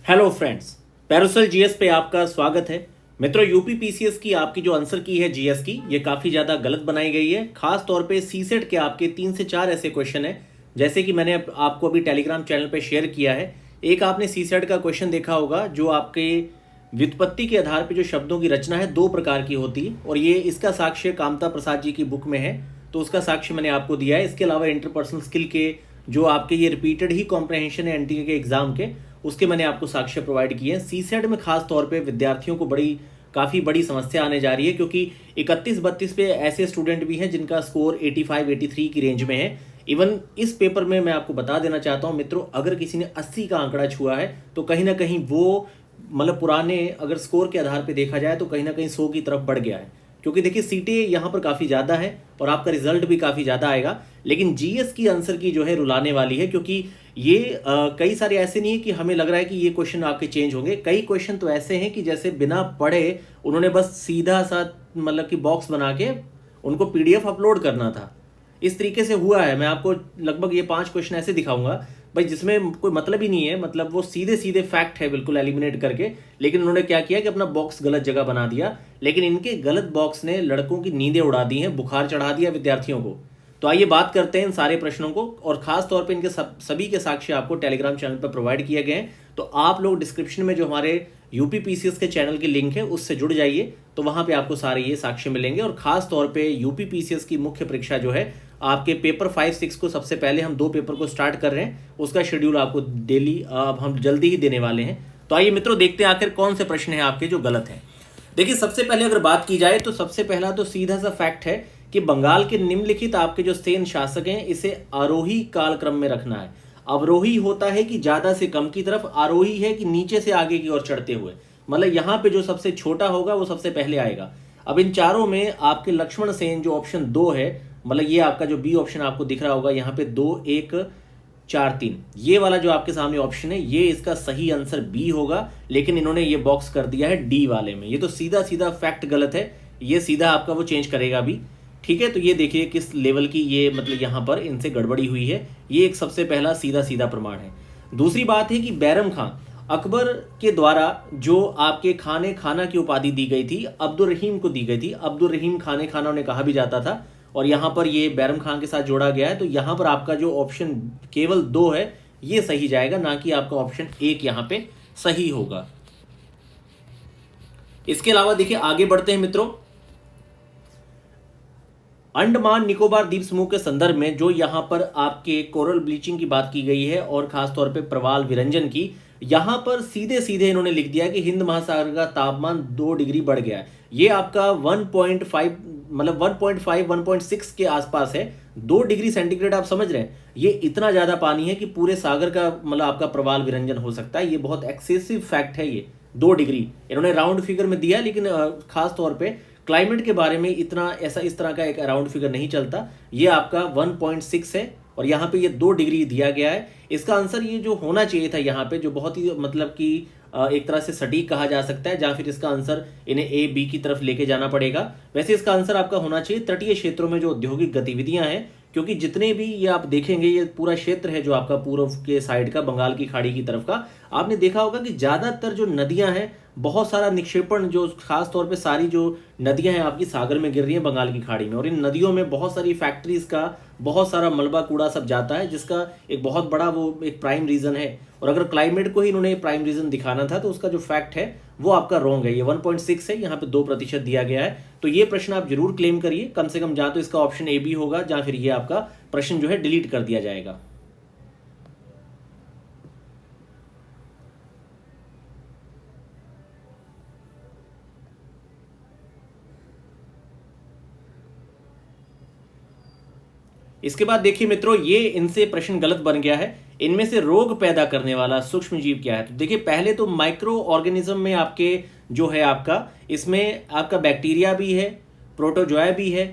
Hello friends, Paracel GS पे आपका स्वागत है। मित्रों, यूपी पीसीएस की आपकी जो आंसर की है जीएस की, ये काफ़ी ज़्यादा गलत बनाई गई है। खास तौर पे सीसेट के आपके 3 से 4 ऐसे क्वेश्चन हैं, जैसे कि मैंने आपको अभी टेलीग्राम चैनल पे शेयर किया है। एक आपने सीसेट का क्वेश्चन देखा होगा, जो आपके व्युत्पत्ति के आधार पर जो शब्दों की रचना है 2 प्रकार की होती है, और ये इसका साक्ष्य कामता प्रसाद जी की बुक में है, तो उसका साक्ष्य मैंने आपको दिया है। इसके अलावा इंटरपर्सनल स्किल के जो आपके ये रिपीटेड ही कॉम्प्रहेंशन है एनटीए के एग्जाम के, उसके मैंने आपको साक्ष्य प्रोवाइड किए हैं। सीसेट में खास तौर पे विद्यार्थियों को काफ़ी बड़ी समस्या आने जा रही है, क्योंकि 31-32 पे ऐसे स्टूडेंट भी हैं जिनका स्कोर 85-83 की रेंज में है। इवन इस पेपर में मैं आपको बता देना चाहता हूं मित्रों, अगर किसी ने 80 का आंकड़ा छुआ है तो कहीं ना कहीं वो मतलब पुराने अगर स्कोर के आधार पे देखा जाए तो कहीं ना कहीं 100 की तरफ बढ़ गया है, क्योंकि देखिए सीटें यहाँ पर काफ़ी ज़्यादा है और आपका रिजल्ट भी काफ़ी ज़्यादा आएगा। लेकिन जीएस की आंसर की जो है रुलाने वाली है, क्योंकि ये कई सारे ऐसे नहीं है कि हमें लग रहा है कि ये क्वेश्चन आपके चेंज होंगे। कई क्वेश्चन तो ऐसे हैं कि जैसे बिना पढ़े उन्होंने बस सीधा सा मतलब कि बॉक्स बना के उनको पीडीएफ अपलोड करना था, इस तरीके से हुआ है। मैं आपको लगभग ये 5 क्वेश्चन ऐसे दिखाऊंगा भाई, जिसमें कोई मतलब ही नहीं है, मतलब वो सीधे सीधे फैक्ट है बिल्कुल एलिमिनेट करके, लेकिन उन्होंने क्या किया कि अपना बॉक्स गलत जगह बना दिया। लेकिन इनके गलत बॉक्स ने लड़कों की नींदें उड़ा दी हैं, बुखार चढ़ा दिया विद्यार्थियों को। तो आइए बात करते हैं इन सारे प्रश्नों को, और खास तौर पे इनके सभी के साक्ष्य आपको टेलीग्राम चैनल पर प्रोवाइड किए गए हैं। तो आप लोग डिस्क्रिप्शन में जो हमारे यूपी पीसीएस के चैनल की लिंक है उससे जुड़ जाइए, तो वहां पे आपको सारे ये साक्ष्य मिलेंगे। और खास तौर पे यूपी पीसीएस की मुख्य परीक्षा जो है आपके पेपर 5-6 को सबसे पहले हम 2 पेपर को स्टार्ट कर रहे हैं, उसका शेड्यूल आपको डेली अब हम जल्दी ही देने वाले हैं। तो आइए मित्रों, देखते हैं आखिर कौन से प्रश्न हैं आपके जो गलत हैं। देखिए, सबसे पहले अगर बात की जाए तो सबसे पहला तो सीधा सा फैक्ट है कि बंगाल के निम्नलिखित आपके जो सेन शासक हैं, इसे आरोही कालक्रम में रखना है। अवरोही होता है कि ज्यादा से कम की तरफ, आरोही है कि नीचे से आगे की ओर चढ़ते हुए, मतलब यहाँ पे जो सबसे छोटा होगा वो सबसे पहले आएगा। अब इन चारों में आपके लक्ष्मण सेन जो ऑप्शन 2 है, मतलब ये आपका जो बी ऑप्शन आपको दिख रहा होगा यहाँ पे 2, 1, 4, 3, ये वाला जो आपके सामने ऑप्शन है, ये इसका सही आंसर बी होगा। लेकिन इन्होंने ये बॉक्स कर दिया है डी वाले में, ये तो सीधा सीधा फैक्ट गलत है, ये सीधा आपका वो चेंज करेगा भी। ठीक है, तो ये देखिए किस लेवल की ये मतलब यहाँ पर इनसे गड़बड़ी हुई है। ये एक सबसे पहला सीधा सीधा प्रमाण है। दूसरी बात है कि बैरम खां अकबर के द्वारा जो आपके खाने खाना की उपाधि दी गई थी, अब्दुल रहीम को दी गई थी। अब्दुल रहीम खाने खाना उन्हें कहा भी जाता था, और यहाँ पर ये बैरम खान के साथ जोड़ा गया है। तो यहाँ पर आपका जो ऑप्शन केवल 2 है ये सही जाएगा, ना कि आपका ऑप्शन 1 यहाँ पे सही होगा। इसके अलावा देखिए आगे बढ़ते हैं मित्रों, अंडमान निकोबार द्वीप समूह के संदर्भ में जो यहाँ पर आपके कोरल ब्लीचिंग की बात की गई है, और खासतौर पे प्रवाल विरंजन की, यहाँ पर सीधे सीधे इन्होंने लिख दिया कि हिंद महासागर का तापमान 2 डिग्री बढ़ गया है। ये आपका 1.5 मतलब 1.5 1.6 के आसपास है। 2 डिग्री सेंटीग्रेड आप समझ रहे हैं, ये इतना ज्यादा पानी है कि पूरे सागर का मतलब आपका प्रवाल विरंजन हो सकता है। ये बहुत एक्सेसिव फैक्ट है। ये 2 डिग्री इन्होंने राउंड फिगर में दिया, लेकिन खास तौर पे क्लाइमेट के बारे में इतना ऐसा इस तरह का एक राउंड फिगर नहीं चलता। ये आपका 1.6 है, और यहाँ पे ये 2 डिग्री दिया गया है। इसका आंसर ये जो होना चाहिए था यहाँ पे, जो बहुत ही मतलब कि एक तरह से सटीक कहा जा सकता है, जहाँ फिर इसका आंसर इन्हें ए बी की तरफ लेके जाना पड़ेगा। वैसे इसका आंसर आपका होना चाहिए तटीय क्षेत्रों में जो औद्योगिक गतिविधियां हैं, क्योंकि जितने भी ये आप देखेंगे ये पूरा क्षेत्र है जो आपका पूर्व के साइड का, बंगाल की खाड़ी की तरफ का, आपने देखा होगा कि ज़्यादातर जो नदियां हैं, बहुत सारा निक्षेपण, जो खास तौर पे सारी जो नदियां हैं आपकी सागर में गिर रही हैं बंगाल की खाड़ी में, और इन नदियों में बहुत सारी फैक्ट्रीज का बहुत सारा मलबा कूड़ा सब जाता है, जिसका एक बहुत बड़ा वो एक प्राइम रीज़न है। और अगर क्लाइमेट को ही इन्होंने प्राइम रीज़न दिखाना था तो उसका जो फैक्ट है वो आपका रॉन्ग है। ये 1.6 है, यहाँ पे 2% दिया गया है। तो ये प्रश्न आप जरूर क्लेम करिए, कम से कम जहाँ तो इसका ऑप्शन ए बी होगा, जहाँ फिर ये आपका प्रश्न जो है डिलीट कर दिया जाएगा। इसके बाद देखिए मित्रों, ये इनसे प्रश्न गलत बन गया है। इनमें से रोग पैदा करने वाला सूक्ष्म जीव क्या है? तो देखिए पहले तो माइक्रो ऑर्गेनिज्म में आपके जो है आपका, इसमें आपका बैक्टीरिया भी है, प्रोटोजोआ भी है।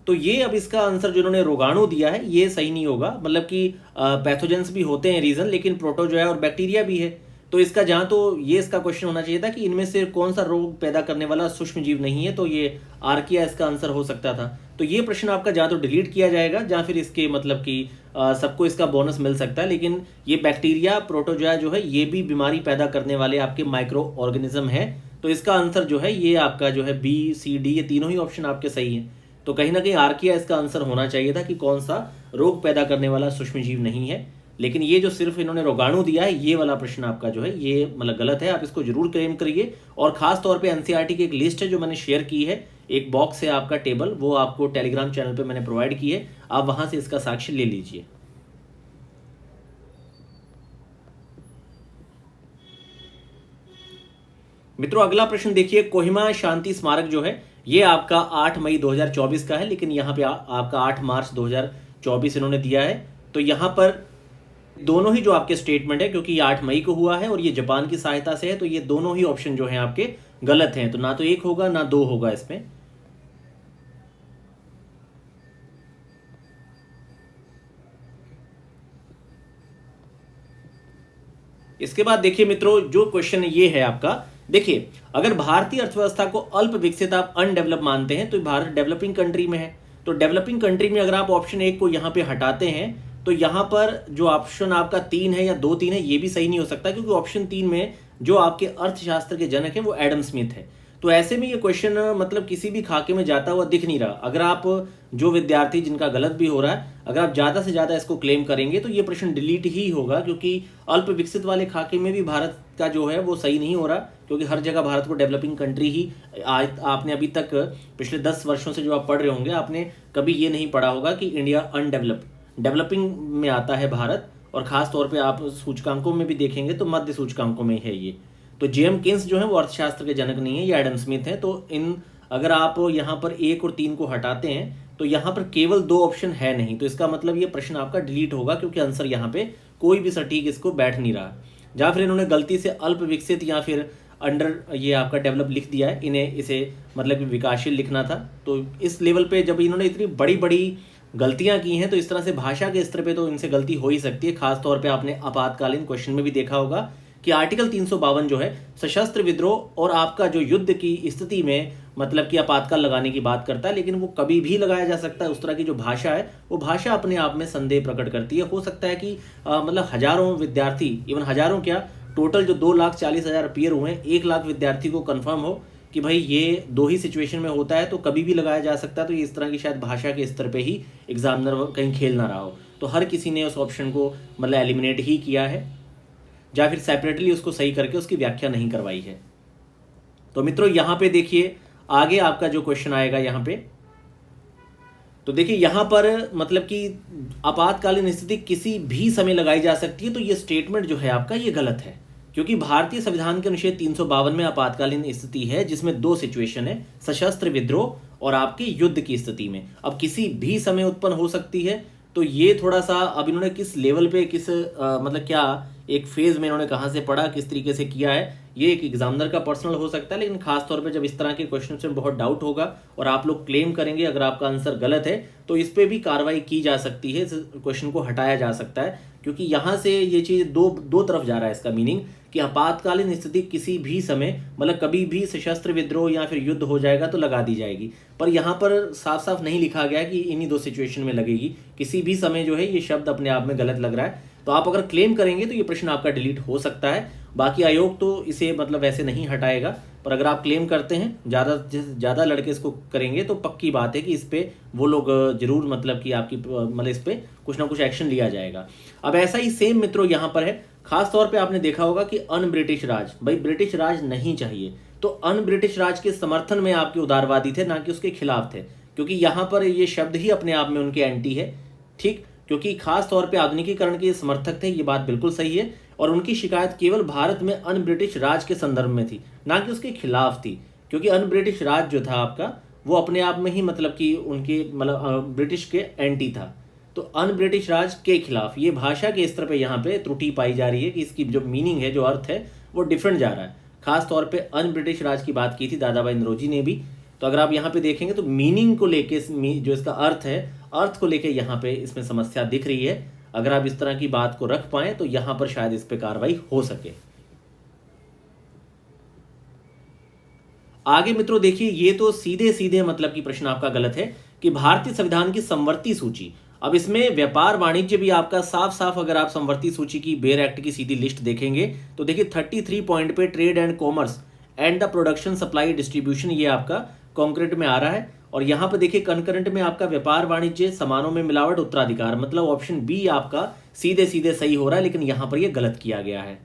तो ये अब इसका आंसर जो इन्होंने रोगाणु दिया है ये सही नहीं होगा। मतलब कि पैथोजेंस भी होते हैं रीजन, लेकिन प्रोटोजोआ और बैक्टीरिया भी है। तो इसका जहाँ तो ये इसका क्वेश्चन होना चाहिए था कि इनमें से कौन सा रोग पैदा करने वाला सूक्ष्म जीव नहीं है, तो ये आर्किया इसका आंसर हो सकता था। तो ये प्रश्न आपका जहाँ तो डिलीट किया जाएगा, जहाँ फिर इसके मतलब कि सबको इसका बोनस मिल सकता है। लेकिन ये बैक्टीरिया प्रोटोजोआ जो है ये भी बीमारी पैदा करने वाले आपके माइक्रो ऑर्गेनिज्म है। तो इसका आंसर जो है ये आपका जो है बी सी डी ये तीनों ही ऑप्शन आपके सही हैं। तो कहीं ना कहीं आर्किया इसका आंसर होना चाहिए था कि कौन सा रोग पैदा करने वाला सूक्ष्म जीव नहीं है। लेकिन ये जो सिर्फ इन्होंने रोगाणु दिया है, ये वाला प्रश्न आपका जो है ये मतलब गलत है। आप इसको जरूर क्लेम करिए। और खास तौर पे एनसीईआरटी की एक लिस्ट है जो मैंने शेयर की है, एक बॉक्स है आपका टेबल, वो आपको टेलीग्राम चैनल पे मैंने प्रोवाइड की है, आप वहां से इसका साक्ष्य ले लीजिए। मित्रों अगला प्रश्न देखिए, कोहिमा शांति स्मारक जो है ये आपका 8 मई 2024 का है, लेकिन यहाँ पे आपका 8 मार्च 2024 इन्होंने दिया है। तो यहाँ पर दोनों ही जो आपके स्टेटमेंट है, क्योंकि ये 8 मई को हुआ है और ये जापान की सहायता से है, तो ये दोनों ही ऑप्शन जो है आपके गलत हैं। तो ना तो एक होगा ना दो होगा इसमें। इसके बाद देखिए मित्रों, जो क्वेश्चन ये है आपका, देखिए अगर भारतीय अर्थव्यवस्था को अल्प विकसित आप अनडेवलप मानते हैं तो भारत डेवलपिंग कंट्री में है। तो डेवलपिंग कंट्री में अगर आप ऑप्शन 1 को यहां पे हटाते हैं तो यहां पर जो ऑप्शन आपका 3 है या 2-3 है ये भी सही नहीं हो सकता, क्योंकि ऑप्शन 3 में जो आपके अर्थशास्त्र के जनक है वो एडम स्मिथ है। तो ऐसे में ये क्वेश्चन मतलब किसी भी खाके में जाता हुआ दिख नहीं रहा। अगर आप जो विद्यार्थी जिनका गलत भी हो रहा है, अगर आप ज़्यादा से ज़्यादा इसको क्लेम करेंगे तो ये प्रश्न डिलीट ही होगा, क्योंकि अल्प विकसित वाले खाके में भी भारत का जो है वो सही नहीं हो रहा, क्योंकि हर जगह भारत को डेवलपिंग कंट्री ही आपने अभी तक पिछले 10 वर्षों से जो आप पढ़ रहे होंगे, आपने कभी ये नहीं पढ़ा होगा कि इंडिया डेवलपिंग में आता है भारत। और ख़ास तौर पे आप सूचकांकों में भी देखेंगे तो मध्य सूचकांकों में है ये। तो जेएम किन्स जो है वो अर्थशास्त्र के जनक नहीं है, ये एडम स्मिथ है। तो इन अगर आप यहाँ पर 1 और 3 को हटाते हैं तो यहाँ पर केवल 2 ऑप्शन है नहीं, तो इसका मतलब ये प्रश्न आपका डिलीट होगा, क्योंकि आंसर यहाँ पे कोई भी सटीक इसको बैठ नहीं रहा। या फिर इन्होंने गलती से अल्प विकसित या फिर अंडर ये आपका डेवलप लिख दिया है, इन्हें इसे मतलब विकासशील लिखना था। तो इस लेवल पे जब इन्होंने इतनी बड़ी बड़ी गलतियां की हैं तो इस तरह से भाषा के स्तर पे तो इनसे गलती हो ही सकती है। खास तौर पे आपने आपातकालीन क्वेश्चन में भी देखा होगा कि आर्टिकल 352 जो है सशस्त्र विद्रोह और आपका जो युद्ध की स्थिति में मतलब कि आपातकाल लगाने की बात करता है, लेकिन वो कभी भी लगाया जा सकता है। उस तरह की जो भाषा है वो भाषा अपने आप में संदेह प्रकट करती है। हो सकता है कि मतलब हजारों विद्यार्थी, इवन हजारों क्या, टोटल जो 2,40,000 अपीयर हुए हैं, 1 लाख विद्यार्थी को कन्फर्म हो कि भाई ये 2 ही सिचुएशन में होता है, तो कभी भी लगाया जा सकता है। तो इस तरह की शायद भाषा के स्तर पे ही एग्जामिनर कहीं खेल ना रहा हो, तो हर किसी ने उस ऑप्शन को मतलब एलिमिनेट ही किया है, या फिर सेपरेटली उसको सही करके उसकी व्याख्या नहीं करवाई है। तो मित्रों यहाँ पे देखिए आगे आपका जो क्वेश्चन आएगा यहाँ पे, तो देखिए यहाँ पर मतलब कि आपातकालीन स्थिति किसी भी समय लगाई जा सकती है। तो ये स्टेटमेंट जो है आपका ये गलत है, क्योंकि भारतीय संविधान के अनुच्छेद 352 में आपातकालीन स्थिति है जिसमें 2 सिचुएशन है, सशस्त्र विद्रोह और आपके युद्ध की स्थिति में। अब किसी भी समय उत्पन्न हो सकती है, तो ये थोड़ा सा अब इन्होंने किस लेवल पे किस मतलब क्या एक फेज में इन्होंने कहाँ से पढ़ा, किस तरीके से किया है, ये एक एग्जामिनर का पर्सनल हो सकता है। लेकिन खास तौर पे जब इस तरह के क्वेश्चन में बहुत डाउट होगा और आप लोग क्लेम करेंगे अगर आपका आंसर गलत है, तो इस पे भी कार्रवाई की जा सकती है, इस क्वेश्चन को हटाया जा सकता है, क्योंकि यहाँ से ये चीज़ दो तरफ जा रहा है। इसका मीनिंग कि आपातकालीन स्थिति किसी भी समय मतलब कभी भी सशस्त्र विद्रोह या फिर युद्ध हो जाएगा तो लगा दी जाएगी, पर यहाँ पर साफ साफ नहीं लिखा गया कि इन्हीं 2 सिचुएशन में लगेगी। किसी भी समय जो है ये शब्द अपने आप में गलत लग रहा है। तो आप अगर क्लेम करेंगे तो ये प्रश्न आपका डिलीट हो सकता है। बाकी आयोग तो इसे मतलब वैसे नहीं हटाएगा, पर अगर आप क्लेम करते हैं, ज़्यादा लड़के इसको करेंगे तो पक्की बात है कि इस पे वो लोग जरूर मतलब कि आपकी मतलब इस पे कुछ ना कुछ एक्शन लिया जाएगा। अब ऐसा ही सेम मित्रों यहाँ पर है। खास तौर पे आपने देखा होगा कि अन ब्रिटिश राज, भाई ब्रिटिश राज नहीं चाहिए, तो अन ब्रिटिश राज के समर्थन में आपके उदारवादी थे, ना कि उसके खिलाफ थे, क्योंकि यहाँ पर ये शब्द ही अपने आप में उनके एंटी है। ठीक, क्योंकि खास तौर पे आधुनिकीकरण के समर्थक थे, ये बात बिल्कुल सही है। और उनकी शिकायत केवल भारत में अन ब्रिटिश राज के संदर्भ में थी, ना कि उसके खिलाफ थी, क्योंकि अन ब्रिटिश राज जो था आपका वो अपने आप में ही मतलब कि उनके मतलब ब्रिटिश के एंटी था। तो अन ब्रिटिश राज के खिलाफ ये भाषा के स्तर पे यहाँ पे त्रुटि पाई जा रही है कि इसकी जो मीनिंग है, जो अर्थ है, वो डिफरेंट जा रहा है। खास तौर पे अन ब्रिटिश राज की बात की थी दादा भाई नौरोजी ने भी। तो अगर आप यहाँ पे देखेंगे तो मीनिंग को लेके जो इसका अर्थ है, अर्थ को लेके यहाँ पे इसमें समस्या दिख रही है। अगर आप इस तरह की बात को रख पाएं तो यहाँ पर शायद इस पे कार्रवाई हो सके। आगे मित्रों देखिए, ये तो सीधे सीधे मतलब कि प्रश्न आपका गलत है कि भारतीय संविधान की समवर्ती सूची। अब इसमें व्यापार वाणिज्य भी आपका साफ साफ, अगर आप समवर्ती सूची की बेयर एक्ट की सीधी लिस्ट देखेंगे तो देखिए 33 पॉइंट पे trade and commerce and the production supply distribution ये आपका कॉन्क्रीट में आ रहा है। और यहाँ पे देखिए कंकरेंट में आपका व्यापार वाणिज्य, सामानों में मिलावट, उत्तराधिकार, मतलब ऑप्शन बी आपका सीधे सीधे सही हो रहा है, लेकिन यहाँ पर ये गलत किया गया है।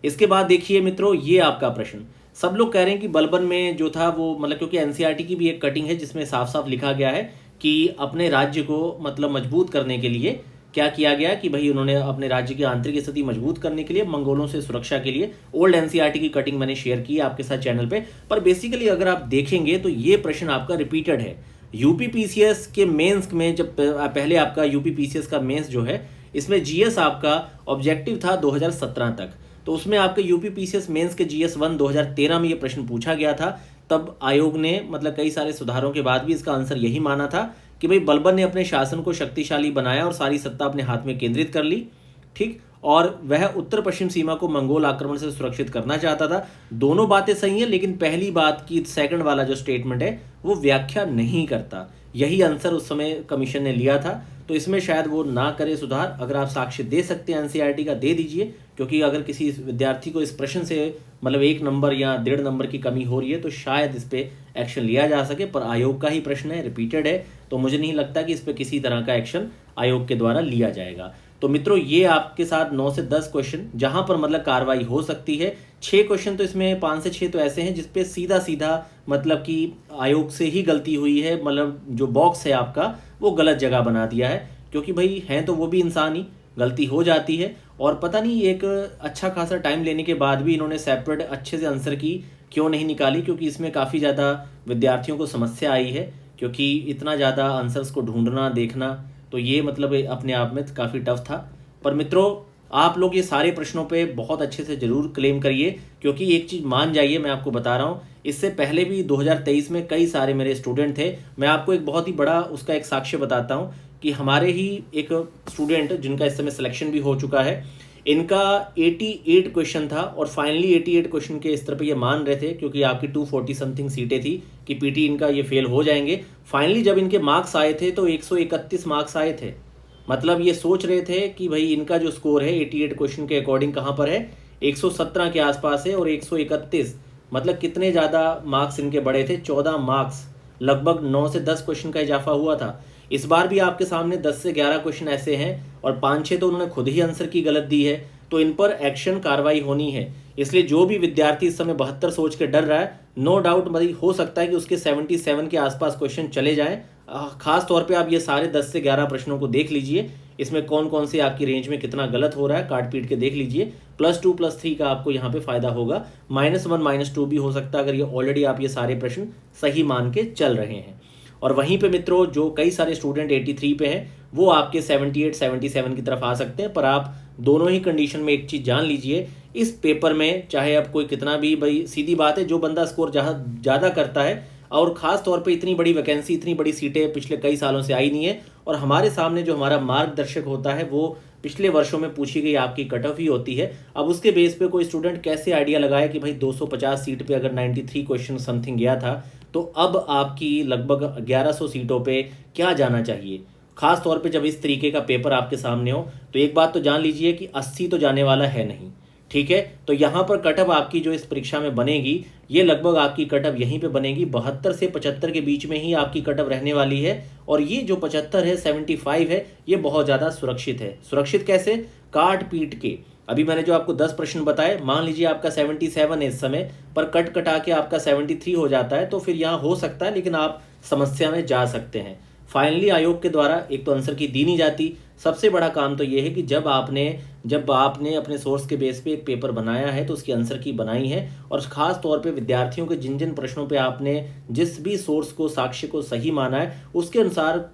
इसके बाद देखिए मित्रों, ये आपका प्रश्न, सब लोग कह रहे हैं कि बलबन में जो था वो मतलब, क्योंकि एनसीईआरटी की भी एक कटिंग है जिसमें साफ साफ लिखा गया है कि अपने राज्य को मतलब मजबूत करने के लिए क्या किया गया कि भाई उन्होंने अपने राज्य की आंतरिक स्थिति मजबूत करने के लिए, मंगोलों से सुरक्षा के लिए, ओल्ड एनसीईआरटी की कटिंग मैंने शेयर की आपके साथ चैनल पे। पर बेसिकली अगर आप देखेंगे तो ये प्रश्न आपका रिपीटेड है यूपी पीसीएस के मेंस में। जब पहले आपका यूपी पीसीएस का मेंस जो है, इसमें जीएस आपका ऑब्जेक्टिव था 2017 तक, तो उसमें आपके यूपी पीसीएस मेंस के जीएस 1 2013 में ये प्रश्न पूछा गया था। तब आयोग ने मतलब कई सारे सुधारों के बाद भी इसका आंसर यही माना था कि भाई बलबन ने अपने शासन को शक्तिशाली बनाया और सारी सत्ता अपने हाथ में केंद्रित कर ली, ठीक, और वह उत्तर पश्चिम सीमा को मंगोल आक्रमण से सुरक्षित करना चाहता था। दोनों बातें सही हैं, लेकिन पहली बात की सेकंड वाला जो स्टेटमेंट है वो व्याख्या नहीं करता। यही आंसर उस समय कमीशन ने लिया था, तो इसमें शायद वो ना करे सुधार। अगर आप साक्ष्य दे सकते हैं एनसीईआरटी का, दे दीजिए, क्योंकि अगर किसी विद्यार्थी को इस प्रश्न से मतलब 1 नंबर या 1.5 नंबर की कमी हो रही है तो शायद इस पे एक्शन लिया जा सके। पर आयोग का ही प्रश्न है, रिपीटेड है, तो मुझे नहीं लगता कि इस पे किसी तरह का एक्शन आयोग के द्वारा लिया जाएगा। तो मित्रों ये आपके साथ 9 से 10 क्वेश्चन जहां पर मतलब कार्रवाई हो सकती है। 6 क्वेश्चन तो इसमें 5 से 6 तो ऐसे हैं जिसपे सीधा सीधा मतलब कि आयोग से ही गलती हुई है, मतलब जो बॉक्स है आपका वो गलत जगह बना दिया है, क्योंकि भाई हैं तो वो भी इंसान ही, गलती हो जाती है। और पता नहीं एक अच्छा खासा टाइम लेने के बाद भी इन्होंने सेपरेट अच्छे से आंसर की क्यों नहीं निकाली, क्योंकि इसमें काफ़ी ज़्यादा विद्यार्थियों को समस्या आई है, क्योंकि इतना ज़्यादा आंसर्स को ढूंढना देखना, तो ये मतलब अपने आप में काफ़ी टफ था। पर मित्रों आप लोग ये सारे प्रश्नों पे बहुत अच्छे से ज़रूर क्लेम करिए, क्योंकि एक चीज़ मान जाइए, मैं आपको बता रहा हूँ, इससे पहले भी 2023 में कई सारे मेरे स्टूडेंट थे। मैं आपको एक बहुत ही बड़ा उसका एक साक्ष्य बताता हूँ कि हमारे ही एक स्टूडेंट जिनका इस समय सिलेक्शन भी हो चुका है, इनका 88 क्वेश्चन था और फाइनली 88 क्वेश्चन के स्तर पे ये मान रहे थे, क्योंकि आपकी 240 समथिंग सीटें थी कि पीटी इनका ये फेल हो जाएंगे। फाइनली जब इनके मार्क्स आए थे तो 131 मार्क्स आए थे। मतलब ये सोच रहे थे कि भाई इनका जो स्कोर है 88 क्वेश्चन के अकॉर्डिंग कहाँ पर है, 117 के आसपास है, और 131 मतलब कितने ज़्यादा मार्क्स इनके बढ़े थे, 14 मार्क्स, लगभग 9 से 10 क्वेश्चन का इजाफा हुआ था। इस बार भी आपके सामने 10 से 11 क्वेश्चन ऐसे हैं और 5-6 तो उन्होंने खुद ही आंसर की गलत दी है, तो इन पर एक्शन कार्रवाई होनी है। इसलिए जो भी विद्यार्थी इस समय 72 सोच के डर रहा है, नो डाउट भाई हो सकता है कि उसके 77 के आसपास क्वेश्चन चले जाएं। खास तौर पे आप ये सारे 10 से 11 प्रश्नों को देख लीजिए, इसमें कौन कौन से आपकी रेंज में कितना गलत हो रहा है, काट पीट के देख लीजिए। +2 +3 का आपको यहाँ पे फायदा होगा, -1 -2 भी हो सकता है अगर ये ऑलरेडी आप ये सारे प्रश्न सही मान के चल रहे हैं। और वहीं पे मित्रों जो कई सारे स्टूडेंट 83 पे हैं वो आपके 78 77 की तरफ आ सकते हैं। पर आप दोनों ही कंडीशन में एक चीज़ जान लीजिए, इस पेपर में चाहे आप कोई कितना भी, भाई सीधी बात है, जो बंदा स्कोर ज़्यादा करता है, और ख़ास तौर पे इतनी बड़ी वैकेंसी, इतनी बड़ी सीटें पिछले कई सालों से आई नहीं है, और हमारे सामने जो हमारा मार्गदर्शक होता है वो पिछले वर्षों में पूछी गई आपकी कट ऑफ ही होती है। अब उसके बेस पे कोई स्टूडेंट कैसे आइडिया लगाए कि भाई 250 सीट पे अगर 93 क्वेश्चन समथिंग गया था, तो अब आपकी लगभग 1100 सीटों पे क्या जाना चाहिए। खास तौर पे जब इस तरीके का पेपर आपके सामने हो, तो एक बात तो जान लीजिए कि 80 तो जाने वाला है नहीं, ठीक है। तो यहाँ पर कटअप आपकी जो इस परीक्षा में बनेगी, ये लगभग आपकी कटअप यहीं पे बनेगी 72 से 75 के बीच में ही आपकी कटअप रहने वाली है। और ये जो 75 है, 75 है, ये बहुत ज़्यादा सुरक्षित है। सुरक्षित कैसे? काट पीट के। अभी मैंने जो आपको 10 प्रश्न बताए, मान लीजिए आपका 77 है इस समय, पर कट कटा के आपका 73 हो जाता है, तो फिर यहाँ हो सकता है, लेकिन आप समस्या में जा सकते हैं। फाइनली आयोग के द्वारा एक तो आंसर की दी नहीं जाती। सबसे बड़ा काम तो ये है कि जब आपने अपने सोर्स के बेस पे एक पेपर बनाया है तो उसकी आंसर की बनाई है, और ख़ास तौर पे विद्यार्थियों के जिन जिन प्रश्नों पे आपने जिस भी सोर्स को, साक्ष्य को सही माना है, उसके अनुसार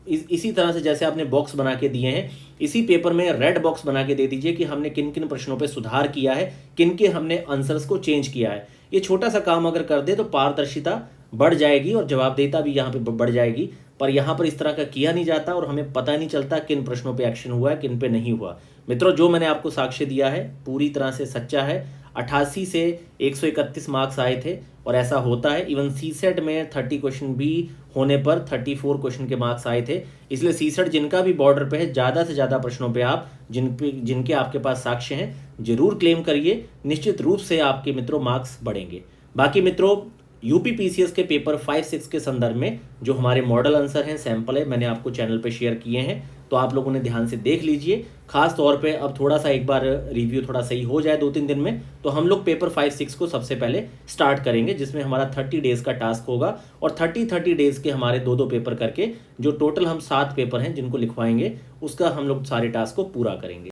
इसी तरह से जैसे आपने बॉक्स बना के दिए हैं, इसी पेपर में रेड बॉक्स बना के दे दीजिए कि हमने किन किन प्रश्नों पे सुधार किया है, किन के हमने आंसर्स को चेंज किया है। ये छोटा सा काम अगर कर दे तो पारदर्शिता बढ़ जाएगी और जवाबदेहिता भी यहाँ पे बढ़ जाएगी। पर यहाँ पर इस तरह का किया नहीं जाता और हमें पता नहीं चलता किन प्रश्नों पे एक्शन हुआ है, किन पे नहीं हुआ। मित्रों जो मैंने आपको साक्ष्य दिया है पूरी तरह से सच्चा है। 88 से 131 मार्क्स आए थे और ऐसा होता है। इवन सीसेट में 30 क्वेश्चन भी होने पर 34 क्वेश्चन के मार्क्स आए थे। इसलिए सीसेट जिनका भी बॉर्डर पे है, ज़्यादा से ज़्यादा प्रश्नों पे आप जिनके आपके पास साक्ष्य हैं जरूर क्लेम करिए, निश्चित रूप से आपके मित्रों मार्क्स बढ़ेंगे। बाकी मित्रों यूपी पीसीएस के पेपर 5-6 के संदर्भ में जो हमारे मॉडल आंसर हैं, सैंपल है, मैंने आपको चैनल पे शेयर किए हैं, तो आप लोगों ने ध्यान से देख लीजिए। खास तौर पे अब थोड़ा सा एक बार रिव्यू थोड़ा सही हो जाए 2-3 दिन में, तो हम लोग पेपर 5-6 को सबसे पहले स्टार्ट करेंगे, जिसमें हमारा 30 डेज का टास्क होगा और 30 डेज के हमारे 2-2 पेपर करके जो टोटल हम 7 पेपर हैं जिनको लिखवाएंगे, उसका हम लोग सारे टास्क को पूरा करेंगे।